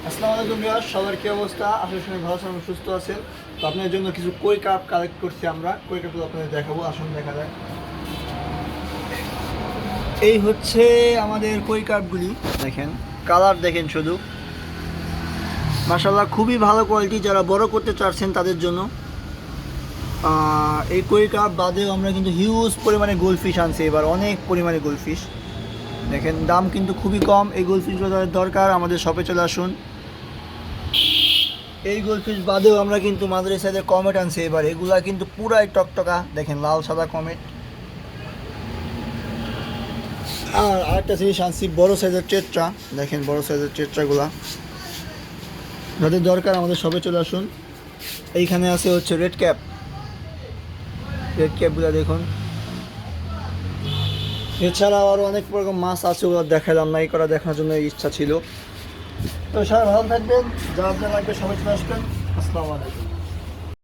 আসসালামু আলাইকুম ভিউয়ার্স, সবার কি অবস্থা? আসলে শুনে ভালো আছেন, সুস্থ আছেন। তো আপনাদের জন্য কিছু কই কাপ কালেক্ট করছি আমরা। কই কাপগুলো আপনাদের দেখাবো, আসুন দেখা যায়। এই হচ্ছে আমাদের কই কাপগুলি, দেখেন কালার দেখেন শুধু, মাশাআল্লাহ খুবই ভালো কোয়ালিটি। যারা বড় করতে চাচ্ছেন তাদের জন্য। এই কই কাপ বাদেও আমরা কিন্তু হিউজ পরিমাণে গোল্ডফিশ আনছি এবার, অনেক পরিমাণে গোল্ডফিশ। দেখেন দাম কিন্তু খুবই কম। এই গোল্ডফিশগুলো যাদের দরকার আমাদের শপে চলে আসুন। এই গোল্ডফিশ বাদেও আমরা কিন্তু মাঝারি সাইজের কমেট আনছি এবার, এগুলা কিন্তু পুরাই টকটকা, দেখেন লাল সাদা কমেট। আর আরেকটা জিনিস আনছি বড় সাইজের চেট্রা, দেখেন বড় সাইজের চেট্রাগুলা যাদের দরকার আমাদের সবে চলে আসুন। এইখানে আছে হচ্ছে রেড ক্যাপগুলো দেখুন। এছাড়াও আরও অনেক রকম মাছ আছে, ওগুলো দেখালাম না, এই করা দেখানোর জন্য ইচ্ছা ছিল। তো সবাই ভালো থাকবেন, যা যা লাগবে সবাই চলে আসবেন। আসসালামু আলাইকুম।